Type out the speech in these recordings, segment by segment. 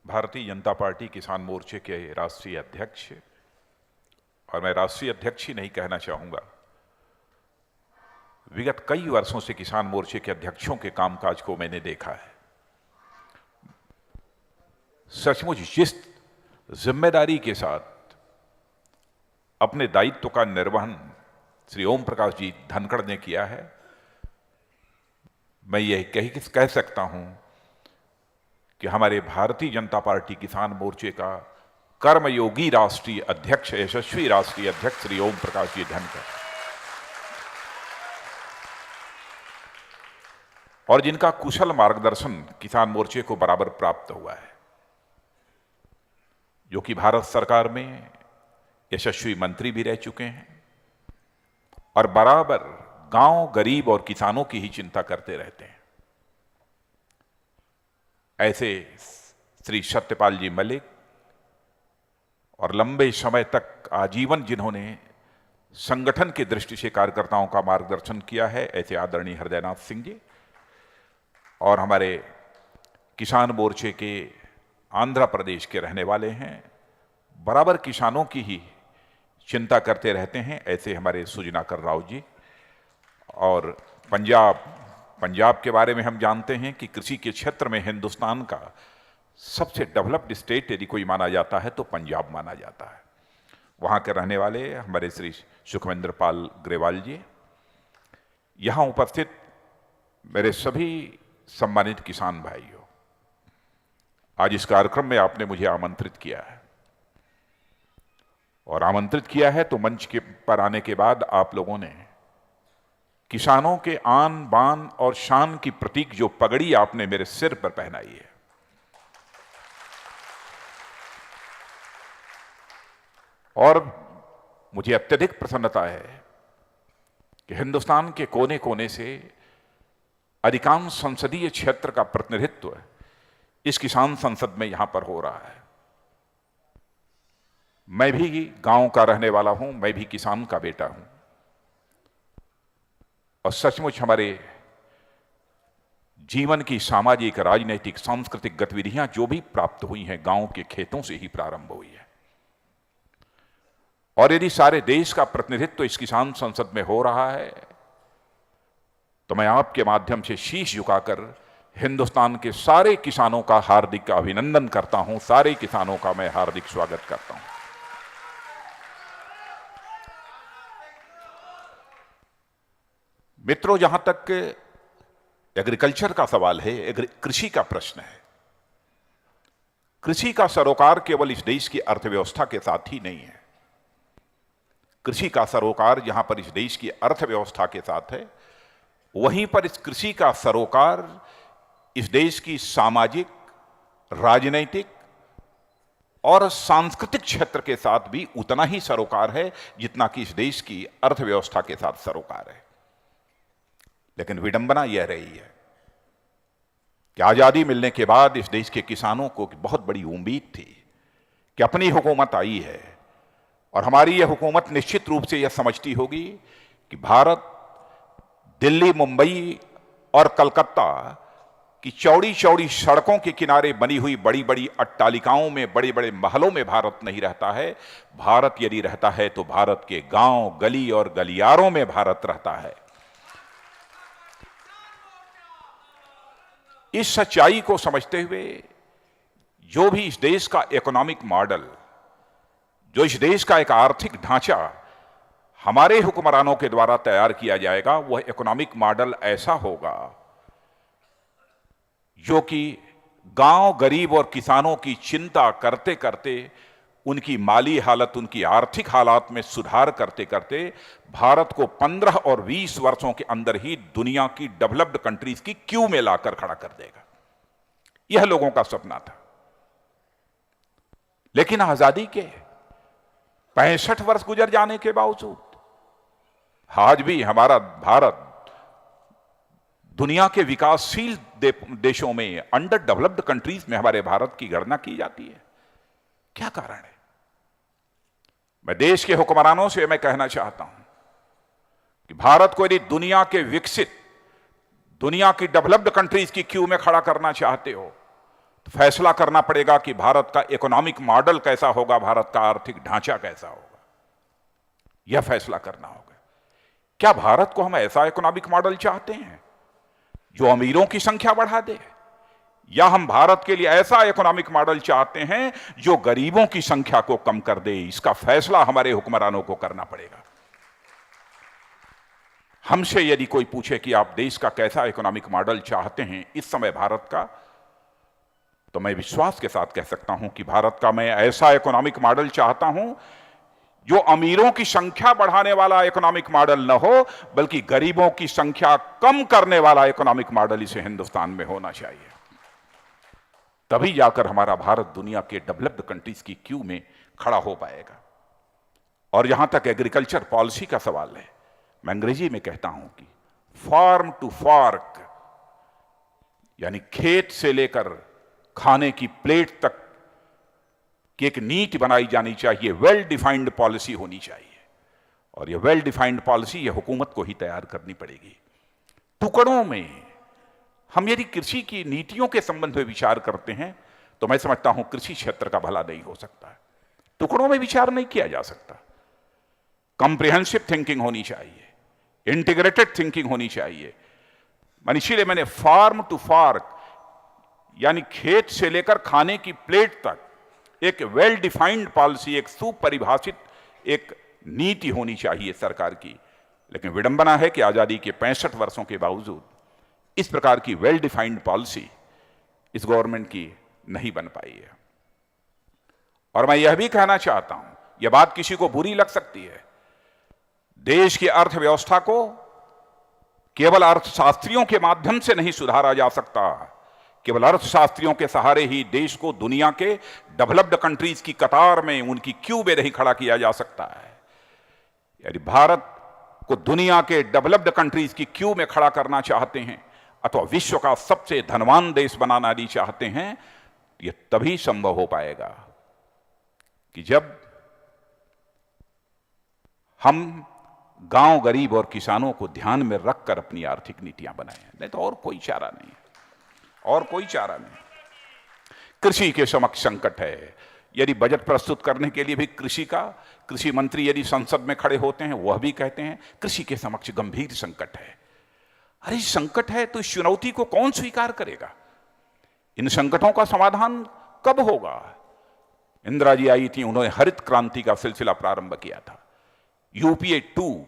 Bharatiya Janata party किसान मोर्चे के राष्ट्रीय अध्यक्ष, और मैं राष्ट्रीय अध्यक्ष ही नहीं कहना चाहूंगा, विगत कई वर्षों से किसान मोर्चे के अध्यक्षों के कामकाज को मैंने देखा है। सचमुच जिस जिम्मेदारी के साथ अपने दायित्व का निर्वहन श्री ओम प्रकाश जी धनखड़ ने किया है, मैं यह कह सकता हूं कि हमारे भारतीय जनता पार्टी किसान मोर्चे का कर्मयोगी राष्ट्रीय अध्यक्ष, यशस्वी राष्ट्रीय अध्यक्ष श्री ओम प्रकाश जी धनखड़, और जिनका कुशल मार्गदर्शन किसान मोर्चे को बराबर प्राप्त हुआ है, जो कि भारत सरकार में यशस्वी मंत्री भी रह चुके हैं और बराबर गांव, गरीब और किसानों की ही चिंता करते रहते हैं। ऐसे श्री सत्यपाल जी मलिक और लंबे समय तक आजीवन जिन्होंने संगठन की दृष्टि से कार्यकर्ताओं का मार्गदर्शन किया है, ऐसे आदरणीय हृदयनाथ सिंह जी, और हमारे किसान मोर्चे के आंध्र प्रदेश के रहने वाले हैं, बराबर किसानों की ही चिंता करते रहते हैं, ऐसे हमारे सुजनाकर राव जी। और पंजाब के बारे में हम जानते हैं कि कृषि के क्षेत्र में हिंदुस्तान का सबसे डेवलप्ड स्टेट यदि कोई माना जाता है तो पंजाब माना जाता है। वहाँ के रहने वाले हमारे श्री सुखविंदर पाल ग्रेवाल जी, यहाँ उपस्थित मेरे सभी सम्मानित किसान भाइयों, आज इस कार्यक्रम में आपने मुझे आमंत्रित किया है, और आमंत्रित किया है तो मंच के पर आने के बाद आप लोगों ने किसानों के आन बान और शान की प्रतीक जो पगड़ी आपने मेरे सिर पर पहनाई है, और मुझे अत्यधिक प्रसन्नता है कि हिंदुस्तान के कोने कोने से अधिकांश संसदीय क्षेत्र का प्रतिनिधित्व इस किसान संसद में यहां पर हो रहा है। मैं भी गांव का रहने वाला हूं, मैं भी किसान का बेटा हूं, और सचमुच हमारे जीवन की सामाजिक, राजनीतिक, सांस्कृतिक गतिविधियां जो भी प्राप्त हुई हैं गांव के खेतों से ही प्रारंभ हुई है। और यदि सारे देश का प्रतिनिधित्व इस किसान संसद में हो रहा है तो मैं आपके माध्यम से शीश झुकाकर हिंदुस्तान के सारे किसानों का हार्दिक अभिनंदन करता हूं, सारे किसानों का मैं हार्दिक स्वागत करता हूं। मित्रों, जहां तक एग्रीकल्चर का सवाल है, कृषि का प्रश्न है, कृषि का सरोकार केवल इस देश की अर्थव्यवस्था के साथ ही नहीं है। कृषि का सरोकार जहां पर इस देश की अर्थव्यवस्था के साथ है, वहीं पर इस कृषि का सरोकार इस देश की सामाजिक, राजनैतिक और सांस्कृतिक क्षेत्र के साथ भी उतना ही सरोकार है जितना कि इस देश की अर्थव्यवस्था के साथ सरोकार है। लेकिन विडंबना यह रही है कि आजादी मिलने के बाद इस देश के किसानों को बहुत बड़ी उम्मीद थी कि अपनी हुकूमत आई है, और हमारी यह हुकूमत निश्चित रूप से यह समझती होगी कि भारत दिल्ली, मुंबई और कलकत्ता की चौड़ी चौड़ी सड़कों के किनारे बनी हुई बड़ी बड़ी अट्टालिकाओं में, बड़े बड़े महलों में भारत नहीं रहता है। भारत यदि रहता है तो भारत के गांव, गली और गलियारों में भारत रहता है। इस सच्चाई को समझते हुए जो भी इस देश का इकोनॉमिक मॉडल, जो इस देश का एक आर्थिक ढांचा हमारे हुक्मरानों के द्वारा तैयार किया जाएगा, वह इकोनॉमिक मॉडल ऐसा होगा जो कि गांव, गरीब और किसानों की चिंता करते करते, उनकी माली हालत, उनकी आर्थिक हालात में सुधार करते करते भारत को 15 और 20 वर्षों के अंदर ही दुनिया की डेवलप्ड कंट्रीज की क्यू में लाकर खड़ा कर देगा। यह लोगों का सपना था। लेकिन आजादी के 65 वर्ष गुजर जाने के बावजूद आज भी हमारा भारत दुनिया के विकासशील देशों में, अंडर डेवलप्ड कंट्रीज में हमारे भारत की गणना की जाती है। क्या कारण है? मैं देश के हुक्मरानों से मैं कहना चाहता हूं कि भारत को यदि दुनिया के विकसित, दुनिया की डेवलप्ड कंट्रीज की क्यू में खड़ा करना चाहते हो फैसला करना पड़ेगा कि भारत का इकोनॉमिक मॉडल कैसा होगा, भारत का आर्थिक ढांचा कैसा होगा, यह फैसला करना होगा। क्या भारत को हम ऐसा इकोनॉमिक मॉडल चाहते हैं जो अमीरों की संख्या बढ़ा दे, या हम भारत के लिए ऐसा इकोनॉमिक मॉडल चाहते हैं जो गरीबों की संख्या को कम कर दे? इसका फैसला हमारे हुक्मरानों को करना पड़ेगा। हमसे यदि कोई पूछे कि आप देश का कैसा इकोनॉमिक मॉडल चाहते हैं इस समय भारत का, तो मैं विश्वास के साथ कह सकता हूं कि भारत का मैं ऐसा इकोनॉमिक मॉडल चाहता हूं जो अमीरों की संख्या बढ़ाने वाला इकोनॉमिक मॉडल न हो, बल्कि गरीबों की संख्या कम करने वाला इकोनॉमिक मॉडल इसे हिंदुस्तान में होना चाहिए। तभी जाकर हमारा भारत दुनिया के डेवलप्ड कंट्रीज की क्यू में खड़ा हो पाएगा। और यहां तक एग्रीकल्चर पॉलिसी का सवाल है, मैं अंग्रेजी में कहता हूं कि फार्म टू फॉर्क, यानी खेत से लेकर खाने की प्लेट तक की एक नीति बनाई जानी चाहिए, वेल डिफाइंड पॉलिसी होनी चाहिए। और ये वेल डिफाइंड पॉलिसी ये हुकूमत को ही तैयार करनी पड़ेगी। टुकड़ों में हम यदि कृषि की नीतियों के संबंध में विचार करते हैं तो मैं समझता हूं कृषि क्षेत्र का भला नहीं हो सकता। टुकड़ों में विचार नहीं किया जा सकता। कॉम्प्रिहेंसिव थिंकिंग होनी चाहिए, इंटीग्रेटेड थिंकिंग होनी चाहिए। इसीलिए मैंने फार्म टू फॉर्क, यानी खेत से लेकर खाने की प्लेट तक एक वेल डिफाइंड पॉलिसी, एक सुपरिभाषित एक नीति होनी चाहिए सरकार की। लेकिन विडंबना है कि आजादी के 65 वर्षों के बावजूद इस प्रकार की वेल डिफाइंड पॉलिसी इस गवर्नमेंट की नहीं बन पाई है। और मैं यह भी कहना चाहता हूं, यह बात किसी को बुरी लग सकती है, देश की अर्थव्यवस्था को केवल अर्थशास्त्रियों के माध्यम से नहीं सुधारा जा सकता। केवल अर्थशास्त्रियों के सहारे ही देश को दुनिया के डेवलप्ड कंट्रीज की कतार में, उनकी क्यू में नहीं खड़ा किया जा सकता है। यदि भारत को दुनिया के डेवलप्ड कंट्रीज की क्यू में खड़ा करना चाहते हैं अथवा विश्व का सबसे धनवान देश बनाना यदि चाहते हैं, यह तभी संभव हो पाएगा कि जब हम गांव गरीब और किसानों को ध्यान में रखकर अपनी आर्थिक नीतियां बनाएं। नहीं तो और कोई चारा नहीं, और कोई चारा नहीं। कृषि के समक्ष संकट है। यदि बजट प्रस्तुत करने के लिए भी कृषि मंत्री यदि संसद में खड़े होते हैं, वह भी कहते हैं कृषि के समक्ष गंभीर संकट है। अरे संकट है तो इस चुनौती को कौन स्वीकार करेगा? इन संकटों का समाधान कब होगा? इंदिरा जी आई थी, उन्होंने हरित क्रांति का सिलसिला प्रारंभ किया था। यूपीए 2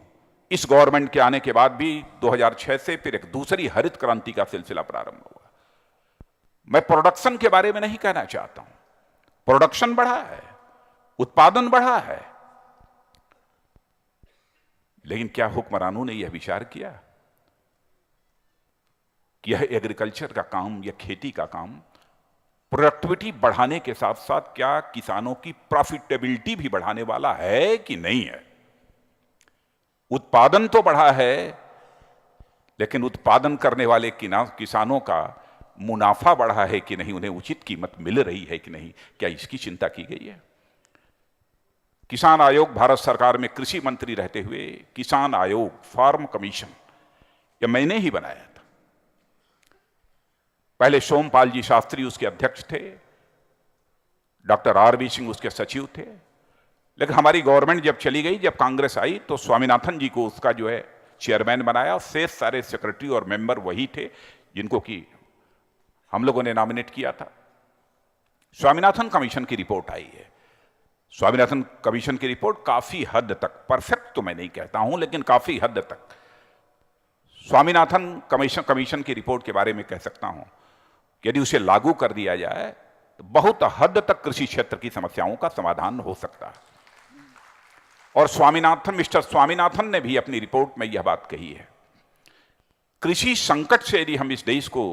इस गवर्नमेंट के आने के बाद भी 2006 से फिर एक दूसरी हरित क्रांति का सिलसिला प्रारंभ हुआ। मैं प्रोडक्शन के बारे में नहीं कहना चाहता हूं। प्रोडक्शन बढ़ा है, उत्पादन बढ़ा है, लेकिन क्या हुक्मरानों ने यह विचार किया कि यह एग्रीकल्चर का काम, यह खेती का काम प्रोडक्टिविटी बढ़ाने के साथ साथ क्या किसानों की प्रॉफिटेबिलिटी भी बढ़ाने वाला है कि नहीं है? उत्पादन तो बढ़ा है, लेकिन उत्पादन करने वाले किसानों का मुनाफा बढ़ा है कि नहीं, उन्हें उचित कीमत मिल रही है कि नहीं, क्या इसकी चिंता की गई है? किसान आयोग, भारत सरकार में कृषि मंत्री रहते हुए किसान आयोग, फार्म कमीशन, यह मैंने ही बनाया था। पहले सोमपाल जी शास्त्री उसके अध्यक्ष थे, डॉक्टर आरबी सिंह उसके सचिव थे। लेकिन हमारी गवर्नमेंट जब चली गई, जब कांग्रेस आई, तो स्वामीनाथन जी को उसका जो है चेयरमैन बनाया। शेष सारे सेक्रेटरी और मेंबर वही थे जिनको कि हम लोगों ने नॉमिनेट किया था। स्वामीनाथन कमीशन की रिपोर्ट आई है। स्वामीनाथन कमीशन की रिपोर्ट काफी हद तक, परफेक्ट तो मैं नहीं कहता हूं, लेकिन काफी हद तक स्वामीनाथन कमीशन की रिपोर्ट के बारे में कह सकता हूं कि यदि उसे लागू कर दिया जाए तो बहुत हद तक कृषि क्षेत्र की समस्याओं का समाधान हो सकता है। और मिस्टर स्वामीनाथन ने भी अपनी रिपोर्ट में यह बात कही है। कृषि संकट से यदि हम इस देश को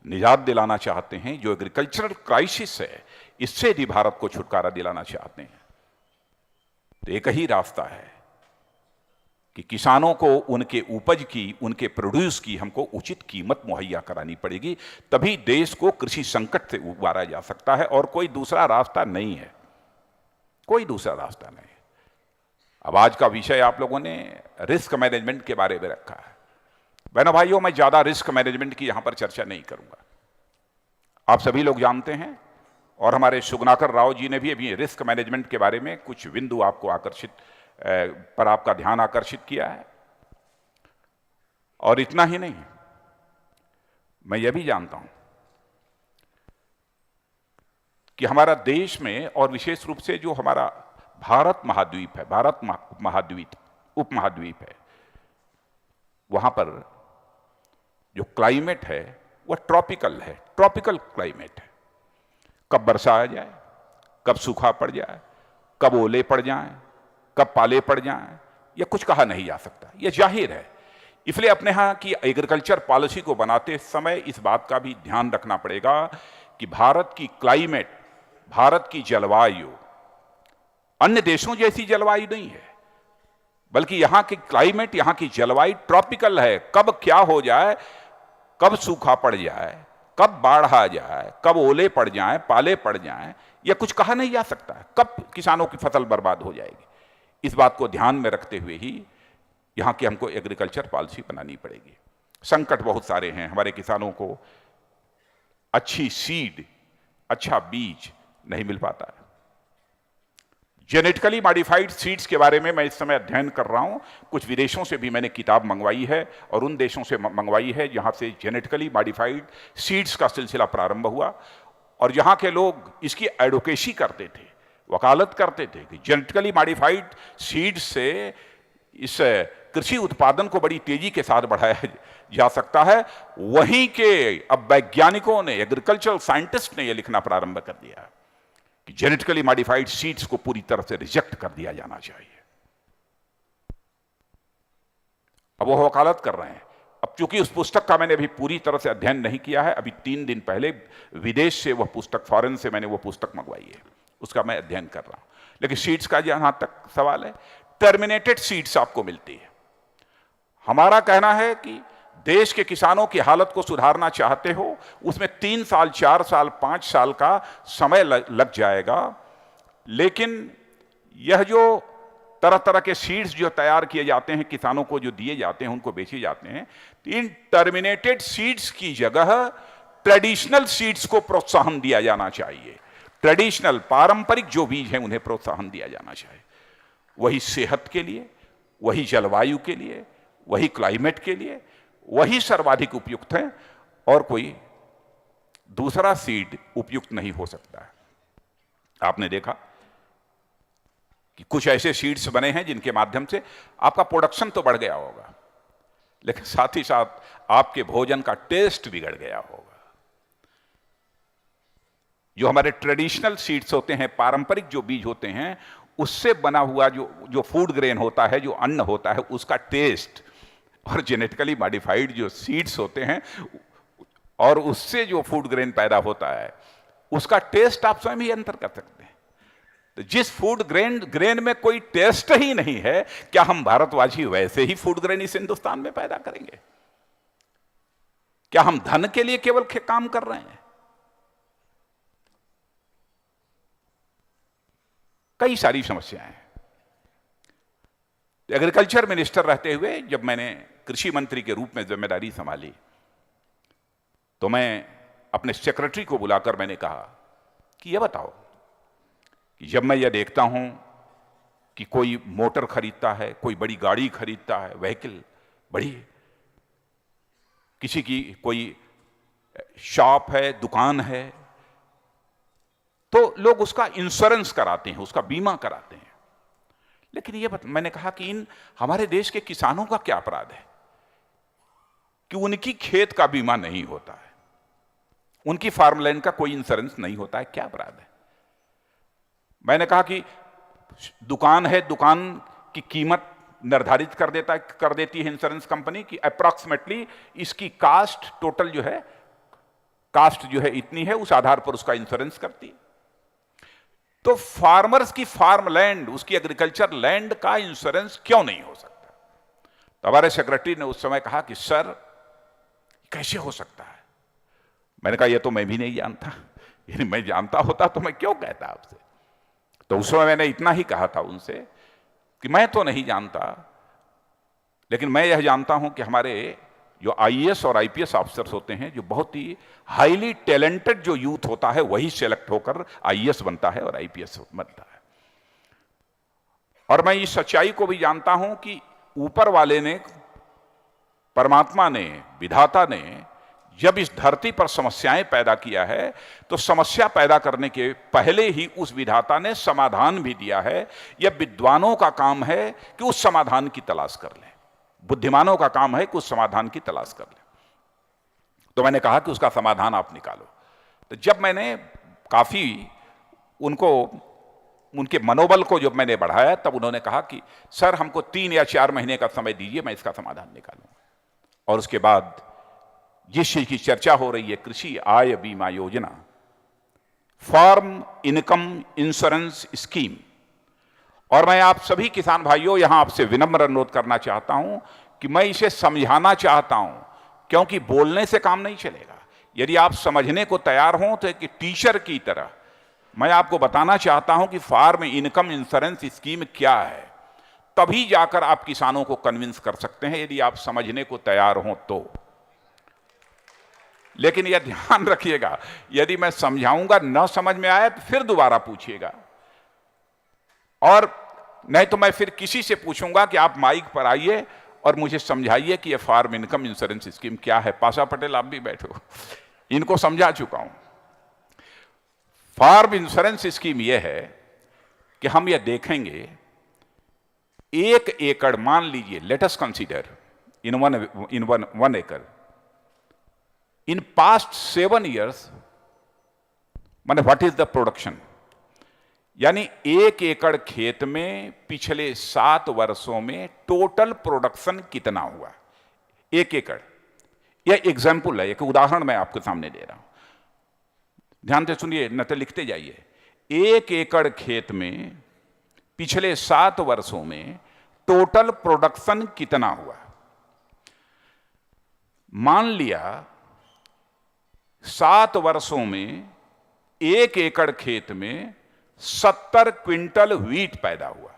निजात दिलाना चाहते हैं, जो एग्रीकल्चरल क्राइसिस है, इससे यदि भारत को छुटकारा दिलाना चाहते हैं, तो एक ही रास्ता है कि किसानों को उनके उपज की, उनके प्रोड्यूस की हमको उचित कीमत मुहैया करानी पड़ेगी। तभी देश को कृषि संकट से उबारा जा सकता है, और कोई दूसरा रास्ता नहीं है, कोई दूसरा रास्ता नहीं है। अब आज का विषय आप लोगों ने रिस्क मैनेजमेंट के बारे में रखा है। बहनों भाइयों, मैं ज्यादा रिस्क मैनेजमेंट की यहां पर चर्चा नहीं करूंगा। आप सभी लोग जानते हैं, और हमारे सुगनाकर राव जी ने भी अभी रिस्क मैनेजमेंट के बारे में कुछ बिंदु आपको पर आपका ध्यान आकर्षित किया है। और इतना ही नहीं, मैं यह भी जानता हूं कि हमारा देश में, और विशेष रूप से जो हमारा भारत महाद्वीप है, उपमहाद्वीप है, वहां पर जो क्लाइमेट है वह ट्रॉपिकल है, ट्रॉपिकल क्लाइमेट है। कब वर्षा आ जाए, कब सूखा पड़ जाए, कब ओले पड़ जाएं, कब पाले पड़ जाएं, यह कुछ कहा नहीं जा सकता, यह जाहिर है। इसलिए अपने यहाँ की एग्रीकल्चर पॉलिसी को बनाते समय इस बात का भी ध्यान रखना पड़ेगा कि भारत की क्लाइमेट, भारत की जलवायु अन्य देशों जैसी जलवायु नहीं है, बल्कि यहां की क्लाइमेट, यहां की जलवायु ट्रॉपिकल है। कब क्या हो जाए, कब सूखा पड़ जाए, कब बाढ़ आ जाए, कब ओले पड़ जाएं, पाले पड़ जाएं, यह कुछ कहा नहीं जा सकता है। कब किसानों की फसल बर्बाद हो जाएगी, इस बात को ध्यान में रखते हुए ही यहां की हमको एग्रीकल्चर पॉलिसी बनानी पड़ेगी। संकट बहुत सारे हैं, हमारे किसानों को अच्छी सीड, अच्छा बीज नहीं मिल पाता है। जेनेटिकली मॉडिफाइड सीड्स के बारे में मैं इस समय अध्ययन कर रहा हूं। कुछ विदेशों से भी मैंने किताब मंगवाई है, और उन देशों से मंगवाई है जहां से जेनेटिकली मॉडिफाइड सीड्स का सिलसिला प्रारंभ हुआ, और जहां के लोग इसकी एडवोकेसी करते थे, वकालत करते थे कि जेनेटिकली मॉडिफाइड सीड्स से इस कृषि उत्पादन को बड़ी तेजी के साथ बढ़ाया जा सकता है। वहीं के अब वैज्ञानिकों ने, एग्रीकल्चरल साइंटिस्ट ने यह लिखना प्रारंभ कर दिया कि जेनेटिकली मॉडिफाइड सीड्स को पूरी तरह से रिजेक्ट कर दिया जाना चाहिए। अब वो वकालत कर रहे हैं। अब चूंकि उस पुस्तक का मैंने अभी पूरी तरह से अध्ययन नहीं किया है, अभी 3 दिन पहले विदेश से वह पुस्तक, फॉरेन से मैंने वो पुस्तक मंगवाई है, उसका मैं अध्ययन कर रहा हूं। लेकिन सीड्स का जहां तक सवाल है, टर्मिनेटेड सीड्स आपको मिलती है। हमारा कहना है कि देश के किसानों की हालत को सुधारना चाहते हो, उसमें 3 साल, 4 साल, 5 साल का समय लग जाएगा। लेकिन यह जो तरह तरह के सीड्स जो तैयार किए जाते हैं, किसानों को जो दिए जाते हैं, उनको बेचे जाते हैं, तो इन टर्मिनेटेड सीड्स की जगह ट्रेडिशनल सीड्स को प्रोत्साहन दिया जाना चाहिए। ट्रेडिशनल, पारंपरिक जो बीज हैं उन्हें प्रोत्साहन दिया जाना चाहिए। वही सेहत के लिए, वही जलवायु के लिए, वही क्लाइमेट के लिए, वही सर्वाधिक उपयुक्त है, और कोई दूसरा सीड उपयुक्त नहीं हो सकता है। आपने देखा कि कुछ ऐसे सीड्स बने हैं जिनके माध्यम से आपका प्रोडक्शन तो बढ़ गया होगा, लेकिन साथ ही साथ आपके भोजन का टेस्ट बिगड़ गया होगा। जो हमारे ट्रेडिशनल सीड्स होते हैं, पारंपरिक जो बीज होते हैं, उससे बना हुआ जो फूड ग्रेन होता है, जो अन्न होता है, उसका टेस्ट, और जेनेटिकली मॉडिफाइड जो सीड्स होते हैं और उससे जो फूड ग्रेन पैदा होता है, उसका टेस्ट आप स्वयं ही अंतर कर सकते हैं। तो जिस फूड ग्रेन में कोई टेस्ट ही नहीं है, क्या हम भारतवासी वैसे ही फूड ग्रेन इस हिंदुस्तान में पैदा करेंगे? क्या हम धन के लिए केवल काम कर रहे हैं? कई सारी समस्याएं हैं। एग्रीकल्चर मिनिस्टर रहते हुए जब मैंने कृषि मंत्री के रूप में जिम्मेदारी संभाली, तो मैं अपने सेक्रेटरी को बुलाकर मैंने कहा कि यह बताओ कि जब मैं यह देखता हूं कि कोई मोटर खरीदता है, कोई बड़ी गाड़ी खरीदता है, व्हीकल बड़ी, किसी की कोई शॉप है, दुकान है, तो लोग उसका इंश्योरेंस कराते हैं, उसका बीमा कराते हैं। लेकिन ये मैंने कहा कि हमारे देश के किसानों का क्या अपराध है कि उनकी खेत का बीमा नहीं होता है, उनकी फार्मलैंड का कोई इंश्योरेंस नहीं होता है, क्या अपराध है? मैंने कहा कि दुकान है, दुकान की कीमत निर्धारित कर देती है इंश्योरेंस कंपनी की, अप्रॉक्सीमेटली इसकी कास्ट, टोटल जो है कास्ट जो है इतनी है, उस आधार पर उसका इंश्योरेंस करती है। तो फार्मर्स की फार्म लैंड, उसकी एग्रीकल्चर लैंड का इंश्योरेंस क्यों नहीं हो सकता? तो हमारे सेक्रेटरी ने उस समय कहा कि सर कैसे हो सकता है? मैंने कहा यह तो मैं भी नहीं जानता, यानी मैं जानता होता तो मैं क्यों कहता आपसे। तो उस समय मैंने इतना ही कहा था उनसे कि मैं तो नहीं जानता, लेकिन मैं यह जानता हूं कि हमारे जो आईएएस और आईपीएस ऑफिसर्स होते हैं, जो बहुत ही हाईली टैलेंटेड जो यूथ होता है, वही सेलेक्ट होकर आईएएस बनता है और आईपीएस बनता है। और मैं इस सच्चाई को भी जानता हूं कि ऊपर वाले ने, परमात्मा ने, विधाता ने जब इस धरती पर समस्याएं पैदा किया है, तो समस्या पैदा करने के पहले ही उस विधाता ने समाधान भी दिया है। यह विद्वानों का काम है कि उस समाधान की तलाश कर लें, बुद्धिमानों का काम है कि उस समाधान की तलाश कर लें। तो मैंने कहा कि उसका समाधान आप निकालो। तो जब मैंने काफी उनको, उनके मनोबल को जब मैंने बढ़ाया, तब उन्होंने कहा कि सर हमको 3 या 4 महीने का समय दीजिए, मैं इसका समाधान निकालूंगा। और उसके बाद जिस चीज की चर्चा हो रही है, कृषि आय बीमा योजना, फार्म इनकम इंश्योरेंस स्कीम, और मैं आप सभी किसान भाइयों यहां आपसे विनम्र अनुरोध करना चाहता हूं कि मैं इसे समझाना चाहता हूं, क्योंकि बोलने से काम नहीं चलेगा। यदि आप समझने को तैयार हों तो एक टीचर की तरह मैं आपको बताना चाहता हूं कि फार्म इनकम इंश्योरेंस स्कीम क्या है, तभी जाकर आप किसानों को कन्विंस कर सकते हैं, यदि आप समझने को तैयार हों तो। लेकिन यह ध्यान रखिएगा, यदि मैं समझाऊंगा न समझ में आए तो फिर दोबारा पूछिएगा, और नहीं तो मैं फिर किसी से पूछूंगा कि आप माइक पर आइए और मुझे समझाइए कि यह फार्म इनकम इंश्योरेंस स्कीम क्या है। पाशा पटेल आप भी बैठो, इनको समझा चुका हूं। फार्म इंश्योरेंस स्कीम यह है कि हम यह देखेंगे, 1 एकड़, मान लीजिए, let us consider in one एकड़, इन पास्ट 7 years, माने व्हाट इज द प्रोडक्शन, यानी 1 एकड़ खेत में पिछले 7 वर्षों में टोटल प्रोडक्शन कितना हुआ। 1 एकड़, यह एग्जाम्पल है, एक उदाहरण मैं आपके सामने दे रहा हूं, ध्यान से सुनिए, न तो लिखते जाइए। 1 एकड़ खेत में पिछले 7 वर्षों में टोटल प्रोडक्शन कितना हुआ। मान लिया 7 वर्षों में 1 एकड़ खेत में 70 क्विंटल व्हीट पैदा हुआ।